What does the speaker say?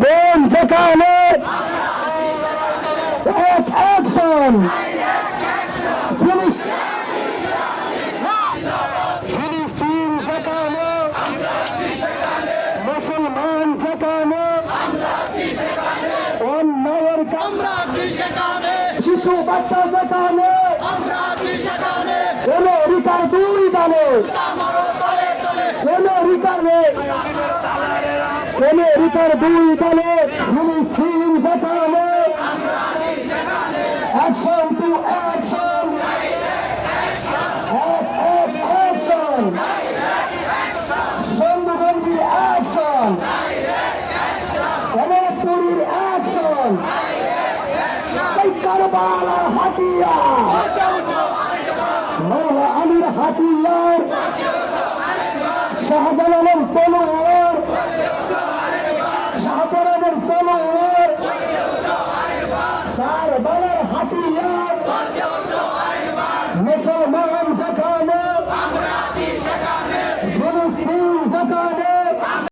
বোন যেখানে এক অ্যাকশন, ফিলিস্তিন যেখানে, মুসলমান যেখানে, অন্যায়ের শিশু বাচ্চা যেখানে, আমেরিকার দুই দলে, আমেরিকার দুই দলে ফিলিস্তিন যেখানে, অ্যাকশন টু অ্যাকশন, অ্যাকশন, সন্ধুগঞ্জির অ্যাকশন, অনেকপুরীর অ্যাকশন, কারবালার হাতিয়ার, মৌলা আলীর হাতিয়ার, শাহজালালের তলোয়ার, শাহপরানের তলোয়ার, কারবালার হাতিয়ার,